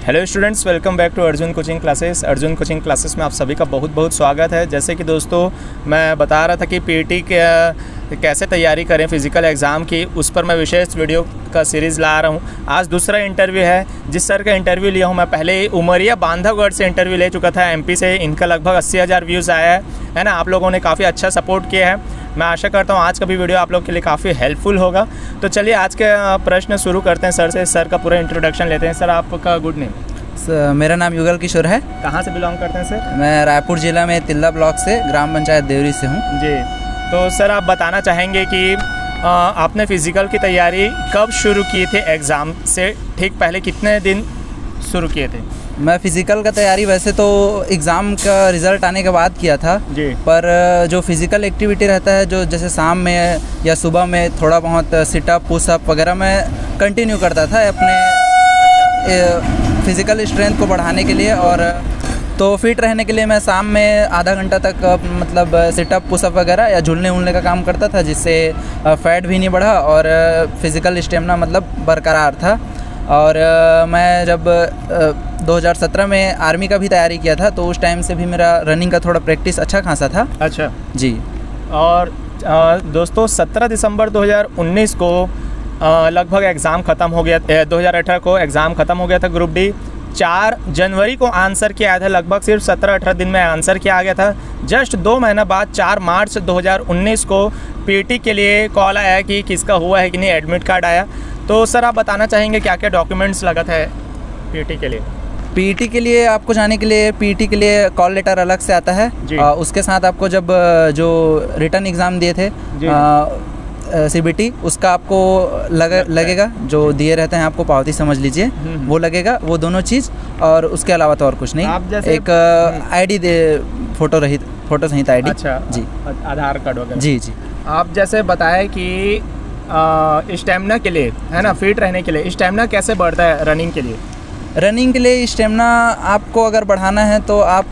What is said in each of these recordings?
Hello students, welcome back to Arjun coaching classes. Arjun coaching classes में आप सभी का बहुत बहुत स्वागत है। जैसे कि दोस्तों मैं बता रहा था कि पीटी के कैसे तैयारी करें फिज़िकल एग्ज़ाम की, उस पर मैं विशेष वीडियो का सीरीज़ ला रहा हूं। आज दूसरा इंटरव्यू है। जिस सर का इंटरव्यू लिया हूं मैं पहले उमरिया बांधवगढ़ से इंटरव्यू ले चुका था, एमपी से। इनका लगभग 80,000 व्यूज़ आया है ना। आप लोगों ने काफ़ी अच्छा सपोर्ट किया है। मैं आशा करता हूँ आज का भी वीडियो आप लोग के लिए काफ़ी हेल्पफुल होगा। तो चलिए आज के प्रश्न शुरू करते हैं सर से। सर का पूरा इंट्रोडक्शन लेते हैं। सर आपका गुड नेम? मेरा नाम युगल किशोर है। कहाँ से बिलोंग करते हैं सर? मैं रायपुर जिला में तिल्ला ब्लॉक से, ग्राम पंचायत देवरी से हूँ जी। तो सर आप बताना चाहेंगे कि आपने फ़िज़िकल की तैयारी कब शुरू की थी? एग्ज़ाम से ठीक पहले कितने दिन शुरू किए थे? मैं फ़िज़िकल का तैयारी वैसे तो एग्ज़ाम का रिज़ल्ट आने के बाद किया था जी। पर जो फ़िज़िकल एक्टिविटी रहता है, जो जैसे शाम में या सुबह में थोड़ा बहुत सिटअप पुशअप वगैरह मैं कंटिन्यू करता था अपने फ़िज़िकल स्ट्रेंथ को बढ़ाने के लिए। और तो फिट रहने के लिए मैं शाम में आधा घंटा तक मतलब सिटअप पुशअप वगैरह या झूलने वूलने का काम करता था, जिससे फैट भी नहीं बढ़ा और फिज़िकल स्टेमिना मतलब बरकरार था। और मैं जब 2017 में आर्मी का भी तैयारी किया था तो उस टाइम से भी मेरा रनिंग का थोड़ा प्रैक्टिस अच्छा खासा था। अच्छा जी। और दोस्तों 17 दिसंबर 2019 को लगभग एग्ज़ाम ख़त्म हो गया। 2018 को एग्ज़ाम ख़त्म हो गया था ग्रुप डी। 4 जनवरी को आंसर किया आया था। लगभग सिर्फ 17-18 दिन में आंसर किया आ गया था। जस्ट 2 महीना बाद 4 मार्च 2019 को पीटी के लिए कॉल आया कि किसका हुआ है कि नहीं, एडमिट कार्ड आया। तो सर आप बताना चाहेंगे क्या क्या डॉक्यूमेंट्स लगा था पीटी के लिए? पीटी के लिए आपको जाने के लिए पीटी के लिए कॉल लेटर अलग से आता है। उसके साथ आपको जब जो रिटर्न एग्ज़ाम दिए थे सीबीटी, उसका आपको लगेगा, जो दिए रहते हैं आपको पावती समझ लीजिए, वो लगेगा, वो दोनों चीज़। और उसके अलावा तो और कुछ नहीं। आप जैसे एक आईडी फोटो सहित आईडी। अच्छा जी, आधार कार्ड वगैरह। जी जी। आप जैसे बताएं कि स्टेमिना के लिए, है ना, फिट रहने के लिए स्टेमिना कैसे बढ़ता है रनिंग के लिए? रनिंग के लिए स्टेमिना आपको अगर बढ़ाना है तो आप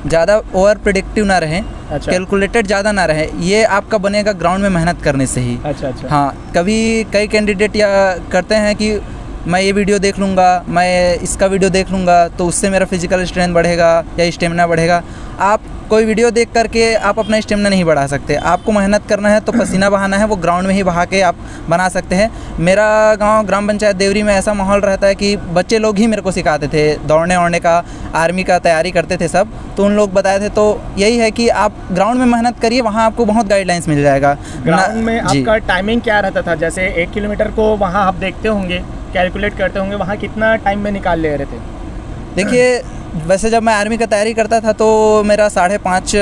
ज़्यादा ओवर प्रेडिक्टिव ना रहें। अच्छा। कैलकुलेटेड ज़्यादा ना रहे। ये आपका बनेगा ग्राउंड में मेहनत करने से ही। अच्छा अच्छा। हाँ, कभी कई कैंडिडेट या करते हैं कि मैं ये वीडियो देख लूँगा, मैं इसका वीडियो देख लूँगा तो उससे मेरा फिजिकल स्ट्रेंथ बढ़ेगा या स्टेमिना बढ़ेगा। आप कोई वीडियो देख करके आप अपना स्टेमिना नहीं बढ़ा सकते। आपको मेहनत करना है तो पसीना बहाना है, वो ग्राउंड में ही बहा के आप बना सकते हैं। मेरा गांव ग्राम पंचायत देवरी में ऐसा माहौल रहता है कि बच्चे लोग ही मेरे को सिखाते थे दौड़ने वौड़ने का, आर्मी का तैयारी करते थे सब, तो उन लोग बताए थे। तो यही है कि आप ग्राउंड में मेहनत करिए, वहाँ आपको बहुत गाइडलाइंस मिल जाएगा। ग्राउंड में आपका टाइमिंग क्या रहता था? जैसे 1 किलोमीटर को वहाँ आप देखते होंगे, कैलकुलेट करते होंगे, वहाँ कितना टाइम में निकाल ले रहे थे? देखिए, वैसे जब मैं आर्मी का तैयारी करता था तो मेरा 5.5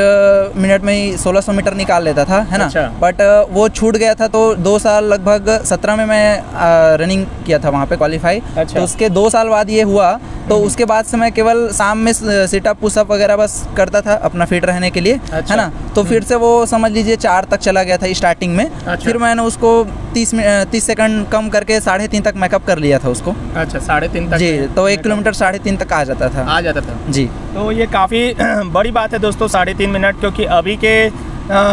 मिनट में ही 1600 मीटर निकाल लेता था, है ना। अच्छा। बट वो छूट गया था तो 2 साल लगभग 17 में मैं रनिंग किया था वहाँ पे क्वालिफाई। अच्छा। तो उसके 2 साल बाद ये हुआ, तो उसके बाद से मैं केवल शाम में सिटअप पुशअप वगैरह बस करता था अपना फिट रहने के लिए। अच्छा। है ना। तो फिर से वो समझ लीजिए 4 तक चला गया था स्टार्टिंग में। अच्छा। फिर मैंने उसको 30 सेकंड कम करके 3.5 तक मैकअप कर लिया था उसको। अच्छा, 3.5 तक। जी। तो 1 किलोमीटर 3.5 तक आ जाता था जी। तो ये काफ़ी बड़ी बात है दोस्तों, 3.5 मिनट, क्योंकि अभी के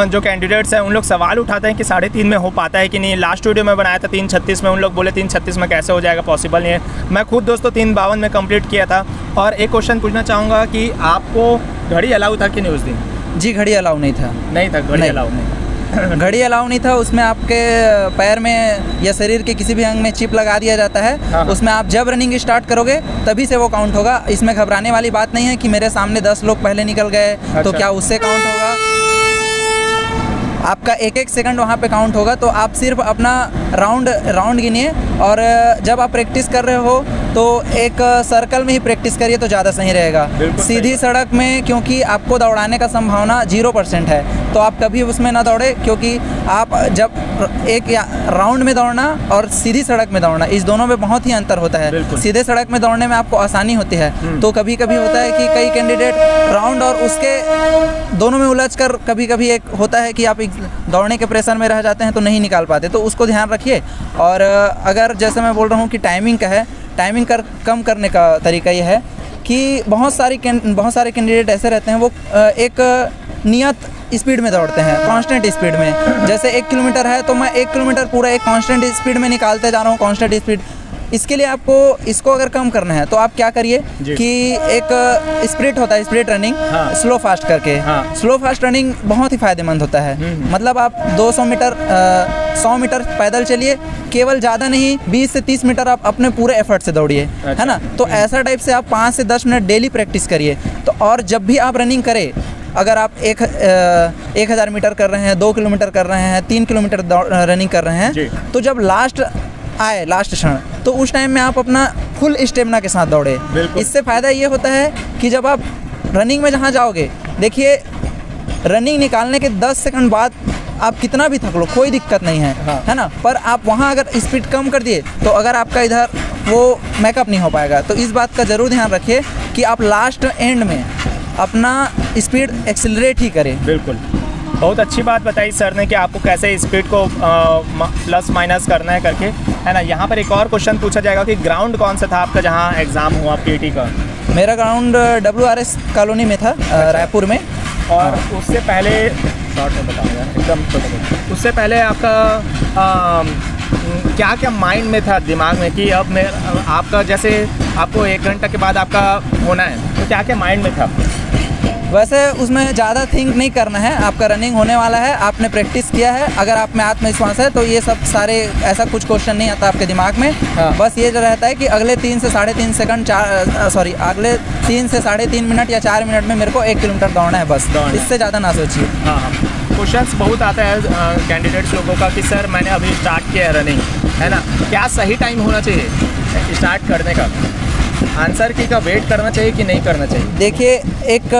जो कैंडिडेट्स हैं उन लोग सवाल उठाते हैं कि 3.5 में हो पाता है कि नहीं। लास्ट वीडियो में बनाया था 3:36 में, उन लोग बोले 3:36 में कैसे हो जाएगा, पॉसिबल नहीं है। मैं खुद दोस्तों 3:52 में कंप्लीट किया था। और एक क्वेश्चन पूछना चाहूँगा कि आपको घड़ी अलाउ था कि नहीं उस दिन? जी, घड़ी अलाउ नहीं था। नहीं था, घड़ी अलाउ नहीं। घड़ी अलाउ नहीं था। उसमें आपके पैर में या शरीर के किसी भी अंग में चिप लगा दिया जाता है। हाँ। उसमें आप जब रनिंग स्टार्ट करोगे तभी से वो काउंट होगा। इसमें घबराने वाली बात नहीं है कि मेरे सामने 10 लोग पहले निकल गए। अच्छा। तो क्या उससे काउंट होगा? आपका 1-1 सेकंड वहाँ पे काउंट होगा। तो आप सिर्फ अपना राउंड गिनिए। और जब आप प्रैक्टिस कर रहे हो तो एक सर्कल में ही प्रैक्टिस करिए तो ज़्यादा सही रहेगा। सीधी सड़क में क्योंकि आपको दौड़ाने का संभावना 0% है, तो आप कभी उसमें ना दौड़े। क्योंकि आप जब एक राउंड में दौड़ना और सीधी सड़क में दौड़ना, इस दोनों में बहुत ही अंतर होता है। सीधे सड़क में दौड़ने में आपको आसानी होती है। तो कभी कभी होता है कि कई कैंडिडेट राउंड और उसके दोनों में उलझ कर कभी कभी एक होता है कि आप दौड़ने के प्रेशर में रह जाते हैं तो नहीं निकाल पाते। तो उसको ध्यान रखिए। और अगर जैसे मैं बोल रहा हूँ कि टाइमिंग का है, टाइमिंग कम करने का तरीका ये है कि बहुत सारे कैंडिडेट ऐसे रहते हैं, वो एक नियत स्पीड में दौड़ते हैं, कांस्टेंट स्पीड में। जैसे 1 किलोमीटर है तो मैं 1 किलोमीटर पूरा एक कांस्टेंट स्पीड में निकालते जा रहा हूँ, कांस्टेंट स्पीड। इसके लिए आपको इसको अगर कम करना है तो आप क्या करिए कि एक स्प्रिट होता है, स्प्रिट रनिंग, स्लो फास्ट करके। स्लो फास्ट रनिंग बहुत ही फायदेमंद होता है। मतलब आप 200 मीटर 100 मीटर पैदल चलिए, केवल ज़्यादा नहीं 20 से 30 मीटर आप अपने पूरे एफर्ट से दौड़िए, है ना। तो ऐसा टाइप से आप 5 से 10 मिनट डेली प्रैक्टिस करिए। तो और जब भी आप रनिंग करें, अगर आप 1000 मीटर कर रहे हैं, 2 किलोमीटर कर रहे हैं, 3 किलोमीटर रनिंग कर रहे हैं, तो जब लास्ट आए, लास्ट क्षण, तो उस टाइम में आप अपना फुल स्टेमिना के साथ दौड़े। इससे फ़ायदा ये होता है कि जब आप रनिंग में जहाँ जाओगे, देखिए रनिंग निकालने के 10 सेकंड बाद आप कितना भी थक लो कोई दिक्कत नहीं है, है ना। पर आप वहाँ अगर स्पीड कम कर दिए तो अगर आपका इधर वो मेकअप नहीं हो पाएगा। तो इस बात का ज़रूर ध्यान रखिए कि आप लास्ट एंड में अपना स्पीड एक्सेलरेट ही करें। बिल्कुल, बहुत अच्छी बात बताई सर ने कि आपको कैसे स्पीड को प्लस माइनस करना है करके, है ना। यहाँ पर एक और क्वेश्चन पूछा जाएगा कि ग्राउंड कौन सा था आपका जहाँ एग्ज़ाम हुआ पीटी का? मेरा ग्राउंड WRS कॉलोनी में था, रायपुर में। और उससे पहले शॉर्ट में बताऊँगा एकदम छोटा, उससे पहले आपका क्या क्या माइंड में था, दिमाग में, कि अब मैं आपका जैसे आपको 1 घंटा के बाद आपका होना है, तो क्या क्या माइंड में था? वैसे उसमें ज़्यादा थिंक नहीं करना है, आपका रनिंग होने वाला है, आपने प्रैक्टिस किया है, अगर आप में आत्मविश्वास है तो ये सब सारे ऐसा कुछ क्वेश्चन नहीं आता आपके दिमाग में। बस ये जो रहता है कि अगले 3 से 3.5 सेकंड अगले 3 से 3.5 मिनट या 4 मिनट में मेरे को 1 किलोमीटर दौड़ना है, बस इससे ज़्यादा ना सोचिए। हाँ, क्वेश्चंस बहुत आता है कैंडिडेट्स लोगों का कि सर मैंने अभी स्टार्ट किया है रनिंग, है ना, क्या सही टाइम होना चाहिए स्टार्ट करने का? आंसर की का वेट करना चाहिए कि नहीं करना चाहिए? देखिए, एक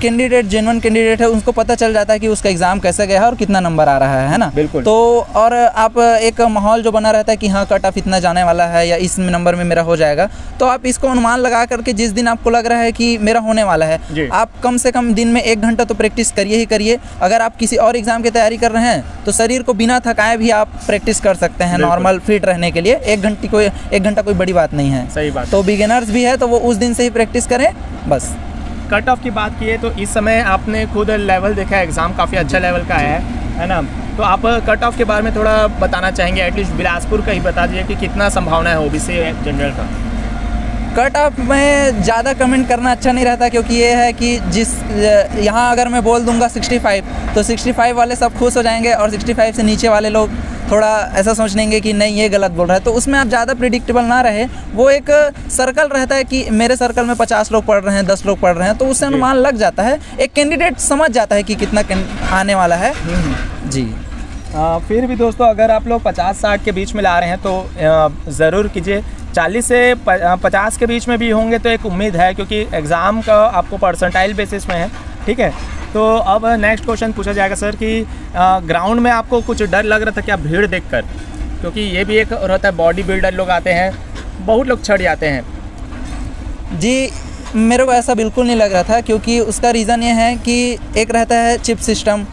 कैंडिडेट जेन्युइन कैंडिडेट है, उसको पता चल जाता है कि उसका एग्ज़ाम कैसे गया है और कितना नंबर आ रहा है ना। बिल्कुल। तो और आप एक माहौल जो बना रहता है कि हाँ कट ऑफ इतना जाने वाला है या इस नंबर में मेरा हो जाएगा, तो आप इसको अनुमान लगा करके जिस दिन आपको लग रहा है कि मेरा होने वाला है, आप कम से कम दिन में 1 घंटा तो प्रैक्टिस करिए ही करिए। अगर आप किसी और एग्ज़ाम की तैयारी कर रहे हैं तो शरीर को बिना थकाए भी आप प्रैक्टिस कर सकते हैं नॉर्मल फिट रहने के लिए। 1 घंटा कोई बड़ी बात नहीं है। सही बात। तो बिगिनर्स भी है तो वो उस दिन से ही प्रैक्टिस करें बस। कट ऑफ की बात की है तो इस समय आपने खुद लेवल देखा है, एग्ज़ाम काफ़ी अच्छा लेवल का है ना। तो आप कट ऑफ के बारे में थोड़ा बताना चाहेंगे, एटलीस्ट बिलासपुर का ही बता दीजिए कि कितना संभावना है ओबीसी जनरल का? कट ऑफ में ज़्यादा कमेंट करना अच्छा नहीं रहता, क्योंकि ये है कि यहाँ अगर मैं बोल दूंगा 65 तो 65 वाले सब खुश हो जाएंगे और 65 से नीचे वाले लोग थोड़ा ऐसा सोच लेंगे कि नहीं ये गलत बोल रहा है। तो उसमें आप ज़्यादा प्रिडिक्टेबल ना रहे। वो एक सर्कल रहता है कि मेरे सर्कल में 50 लोग पढ़ रहे हैं, 10 लोग पढ़ रहे हैं, तो उससे अनुमान लग जाता है, एक कैंडिडेट समझ जाता है कि कितना आने वाला है। जी। फिर भी दोस्तों अगर आप लोग 50-60 के बीच में ला रहे हैं तो ज़रूर कीजिए। 40 से 50 के बीच में भी होंगे तो एक उम्मीद है, क्योंकि एग्ज़ाम का आपको परसेंटाइल बेसिस में है, ठीक है। तो अब नेक्स्ट क्वेश्चन पूछा जाएगा सर कि ग्राउंड में आपको कुछ डर लग रहा था क्या भीड़ देखकर? क्योंकि ये भी एक रहता है, बॉडी बिल्डर लोग आते हैं, बहुत लोग चढ़ जाते हैं। जी, मेरे को ऐसा बिल्कुल नहीं लग रहा था, क्योंकि उसका रीज़न ये है कि एक रहता है चिप सिस्टम,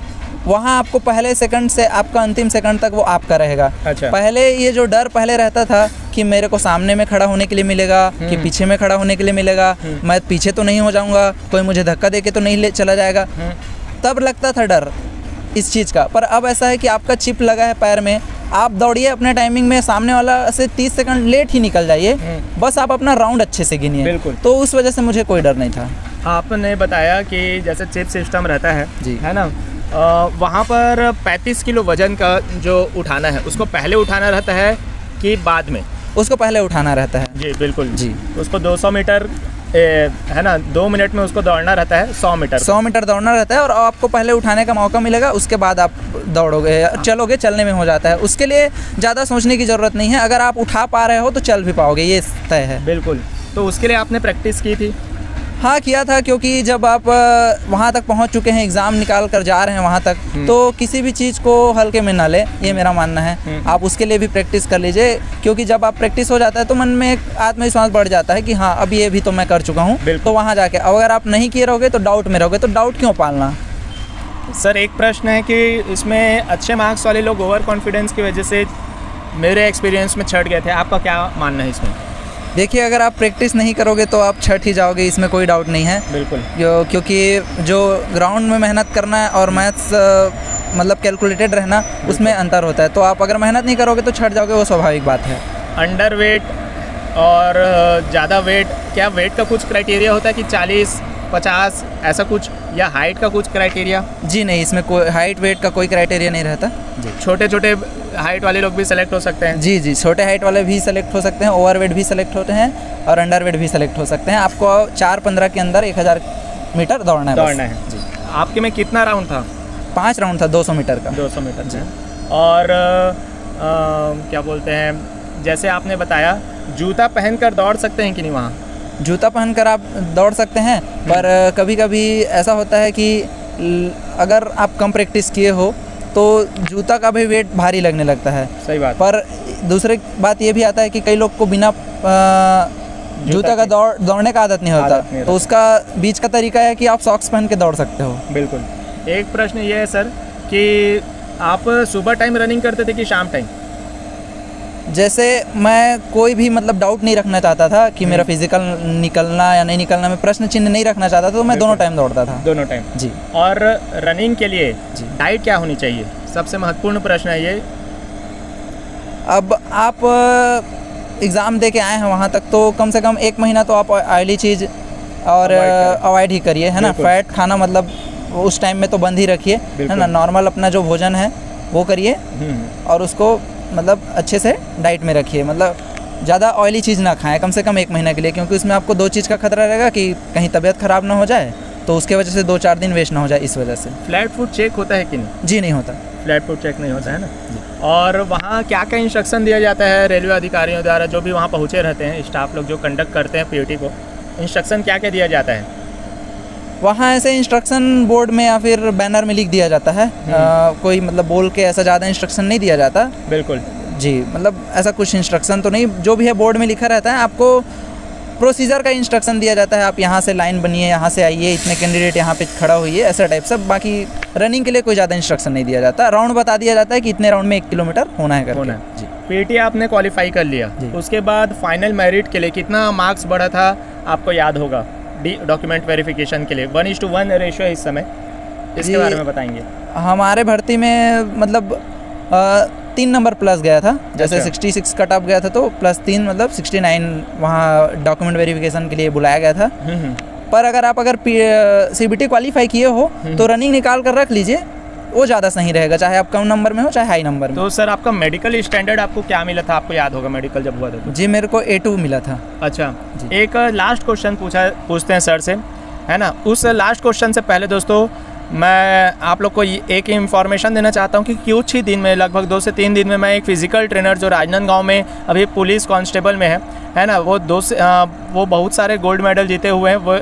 वहाँ आपको पहले सेकंड से आपका अंतिम सेकंड तक वो आपका रहेगा। अच्छा। पहले ये जो डर पहले रहता था कि मेरे को सामने में खड़ा होने के लिए मिलेगा कि पीछे में खड़ा होने के लिए मिलेगा, मैं पीछे तो नहीं हो जाऊँगा, कोई मुझे धक्का दे के तो नहीं ले चला जाएगा, तब लगता था डर इस चीज़ का। पर अब ऐसा है कि आपका चिप लगा है पैर में, आप दौड़िए अपने टाइमिंग में, सामने वाला से 30 सेकंड लेट ही निकल जाइए, बस आप अपना राउंड अच्छे से गिनिए। बिल्कुल। तो उस वजह से मुझे कोई डर नहीं था। आपने बताया कि जैसे चिप सिस्टम रहता है जी, है ना, वहाँ पर 35 किलो वजन का जो उठाना है उसको पहले उठाना रहता है कि बाद में? उसको पहले उठाना रहता है। जी बिल्कुल जी। उसको 200 मीटर है ना, 2 मिनट में उसको दौड़ना रहता है, 100 मीटर दौड़ना रहता है, और आपको पहले उठाने का मौका मिलेगा, उसके बाद आप दौड़ोगे, चलोगे, चलने में हो जाता है। उसके लिए ज़्यादा सोचने की ज़रूरत नहीं है, अगर आप उठा पा रहे हो तो चल भी पाओगे, ये तय है। बिल्कुल। तो उसके लिए आपने प्रैक्टिस की थी? हाँ, किया था, क्योंकि जब आप वहाँ तक पहुँच चुके हैं, एग्ज़ाम निकाल कर जा रहे हैं वहाँ तक, तो किसी भी चीज़ को हल्के में ना ले, ये मेरा मानना है। आप उसके लिए भी प्रैक्टिस कर लीजिए, क्योंकि जब आप प्रैक्टिस हो जाता है तो मन में एक आत्मविश्वास बढ़ जाता है कि हाँ अब ये भी तो मैं कर चुका हूँ। तो वहाँ जाके अगर आप नहीं किए रहोगे तो डाउट में रहोगे, तो डाउट क्यों पालना? सर एक प्रश्न है कि इसमें अच्छे मार्क्स वाले लोग ओवर कॉन्फिडेंस की वजह से मेरे एक्सपीरियंस में छट गए थे, आपका क्या मानना है इसमें? देखिए, अगर आप प्रैक्टिस नहीं करोगे तो आप छट ही जाओगे, इसमें कोई डाउट नहीं है। बिल्कुल। क्योंकि जो ग्राउंड में मेहनत करना है और मैथ्स मतलब कैलकुलेटेड रहना, उसमें अंतर होता है। तो आप अगर मेहनत नहीं करोगे तो छट जाओगे, वो स्वाभाविक बात है। अंडर वेट और ज़्यादा वेट, क्या वेट का कुछ क्राइटेरिया होता है कि 40, 50 ऐसा कुछ, या हाइट का कुछ क्राइटेरिया? जी नहीं, इसमें कोई हाइट वेट का कोई क्राइटेरिया नहीं रहता जी। छोटे छोटे हाइट वाले लोग भी सेलेक्ट हो सकते हैं? जी जी, छोटे हाइट वाले भी सेलेक्ट हो सकते हैं, ओवर वेट भी सेलेक्ट होते हैं और अंडर वेट भी सेलेक्ट हो सकते हैं। आपको 4:15 के अंदर 1000 मीटर दौड़ना है जी। आपके में कितना राउंड था? 5 राउंड था 200 मीटर का। 200 मीटर जी। और क्या बोलते हैं, जैसे आपने बताया जूता पहनकर दौड़ सकते हैं कि नहीं वहाँ? जूता पहनकर आप दौड़ सकते हैं, पर कभी कभी ऐसा होता है कि अगर आप कम प्रैक्टिस किए हो तो जूता का भी वेट भारी लगने लगता है। सही बात। पर दूसरी बात ये भी आता है कि कई लोग को बिना जूता का दौड़ने का आदत नहीं होता, तो उसका बीच का तरीका है कि आप सॉक्स पहन के दौड़ सकते हो। बिल्कुल। एक प्रश्न ये है सर कि आप सुबह टाइम रनिंग करते थे कि शाम टाइम? जैसे मैं कोई भी मतलब डाउट नहीं रखना चाहता था कि मेरा फिजिकल निकलना या नहीं निकलना, मैं प्रश्न चिन्ह नहीं रखना चाहता था, तो मैं दोनों टाइम दौड़ता था। दोनों टाइम जी। और रनिंग के लिए डाइट क्या होनी चाहिए? सबसे महत्वपूर्ण प्रश्न है ये। अब आप एग्ज़ाम दे के आए हैं वहाँ तक, तो कम से कम 1 महीना तो आप ऑयली चीज़ और अवॉइड ही करिए, है ना। फैट खाना मतलब उस टाइम में तो बंद ही रखिए, है ना। नॉर्मल अपना जो भोजन है वो करिए और उसको मतलब अच्छे से डाइट में रखिए। मतलब ज़्यादा ऑयली चीज़ ना खाएं कम से कम 1 महीने के लिए, क्योंकि उसमें आपको 2 चीज़ का खतरा रहेगा कि कहीं तबीयत ख़राब ना हो जाए, तो उसके वजह से 2-4 दिन वेस्ट ना हो जाए इस वजह से। फ्लैट फूड चेक होता है कि नहीं? जी नहीं होता, फ्लैट फूड चेक नहीं होता है ना। और वहाँ क्या क्या इंस्ट्रक्शन दिया जाता है रेलवे अधिकारियों द्वारा, जो भी वहाँ पहुँचे रहते हैं स्टाफ लोग जो कंडक्ट करते हैं पीटी को, इंस्ट्रक्शन क्या क्या दिया जाता है? वहाँ ऐसे इंस्ट्रक्शन बोर्ड में या फिर बैनर में लिख दिया जाता है, कोई मतलब बोल के ऐसा ज़्यादा इंस्ट्रक्शन नहीं दिया जाता। बिल्कुल जी, मतलब ऐसा कुछ इंस्ट्रक्शन तो नहीं, जो भी है बोर्ड में लिखा रहता है। आपको प्रोसीजर का इंस्ट्रक्शन दिया जाता है, आप यहाँ से लाइन बनिए, यहाँ से आइए, इतने कैंडिडेट यहाँ पे खड़ा होइए, ऐसा टाइप सब। बाकी रनिंग के लिए कोई ज़्यादा इंस्ट्रक्शन नहीं दिया जाता। राउंड बता दिया जाता है कि इतने राउंड में 1 किलोमीटर होना है करके। जी। पीटी आपने क्वालिफाई कर लिया, उसके बाद फाइनल मेरिट के लिए कितना मार्क्स बढ़ा था आपको याद होगा? डॉक्यूमेंट वेरिफिकेशन के लिए 1:1 रेशियो है इस समय, इसके बारे में बताएंगे। हमारे भर्ती में मतलब 3 नंबर प्लस गया था। जैसे 66 कट ऑफ गया था तो +3 मतलब 69 वहाँ डॉक्यूमेंट वेरिफिकेशन के लिए बुलाया गया था। पर अगर CBT क्वालिफाई किए हो तो रनिंग निकाल कर रख लीजिए, वो ज़्यादा सही रहेगा, चाहे आप कम नंबर में हो चाहे हाई नंबर में। तो सर आपका मेडिकल स्टैंडर्ड आपको क्या मिला था? आपको याद होगा मेडिकल जब हुआ था तो? जी मेरे को A2 मिला था। अच्छा, एक लास्ट क्वेश्चन पूछते हैं सर से, है ना। उस लास्ट क्वेश्चन से पहले दोस्तों मैं आप लोग को एक इंफॉर्मेशन देना चाहता हूँ कि कुछ ही दिन में, लगभग 2 से 3 दिन में, मैं एक फ़िज़िकल ट्रेनर जो राजनांदगांव में अभी पुलिस कांस्टेबल में है ना, वो बहुत सारे गोल्ड मेडल जीते हुए हैं। वो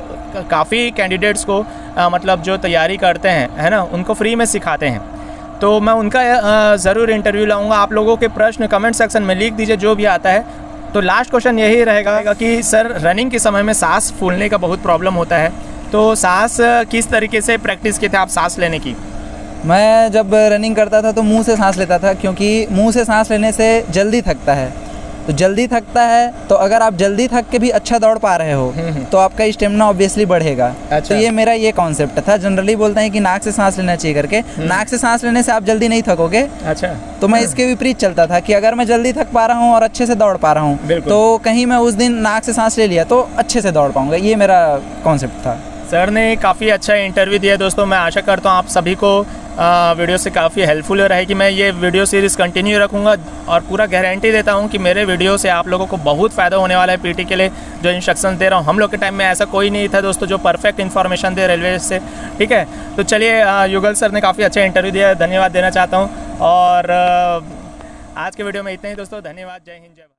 काफ़ी कैंडिडेट्स को मतलब जो तैयारी करते हैं, है ना, उनको फ्री में सिखाते हैं। तो मैं उनका ज़रूर इंटरव्यू लाऊँगा। आप लोगों के प्रश्न कमेंट सेक्शन में लिख दीजिए जो भी आता है। तो लास्ट क्वेश्चन यही रहेगा कि सर रनिंग के समय में सांस फूलने का बहुत प्रॉब्लम होता है, तो सांस किस तरीके से प्रैक्टिस किए थे आप सांस लेने की? मैं जब रनिंग करता था तो मुंह से सांस लेता था, क्योंकि मुंह से सांस लेने से जल्दी थकता है। तो जल्दी थकता है तो अगर आप जल्दी थक के भी अच्छा दौड़ पा रहे हो तो आपका स्टेमिना ऑब्वियसली बढ़ेगा। अच्छा। तो ये मेरा ये कॉन्सेप्ट था। जनरली बोलते हैं कि नाक से सांस लेना चाहिए करके, नाक से सांस लेने से आप जल्दी नहीं थकोगे। अच्छा। तो मैं इसके विपरीत चलता था कि अगर मैं जल्दी थक पा रहा हूँ और अच्छे से दौड़ पा रहा हूँ तो कहीं मैं उस दिन नाक से सांस ले लिया तो अच्छे से दौड़ पाऊंगा। ये मेरा कॉन्सेप्ट था। सर ने काफ़ी अच्छा इंटरव्यू दिया दोस्तों। मैं आशा करता हूँ आप सभी को वीडियो से काफ़ी हेल्पफुल रहेगी। मैं ये वीडियो सीरीज़ कंटिन्यू रखूँगा और पूरा गारंटी देता हूँ कि मेरे वीडियो से आप लोगों को बहुत फ़ायदा होने वाला है। पीटी के लिए जो इंस्ट्रक्शन दे रहा हूँ, हम लोग के टाइम में ऐसा कोई नहीं था दोस्तों जो परफेक्ट इन्फॉर्मेशन दे रेलवे से, ठीक है। तो चलिए, युगल सर ने काफ़ी अच्छा इंटरव्यू दिया, धन्यवाद देना चाहता हूँ। और आज के वीडियो में इतना ही दोस्तों, धन्यवाद, जय हिंद, जय भारत।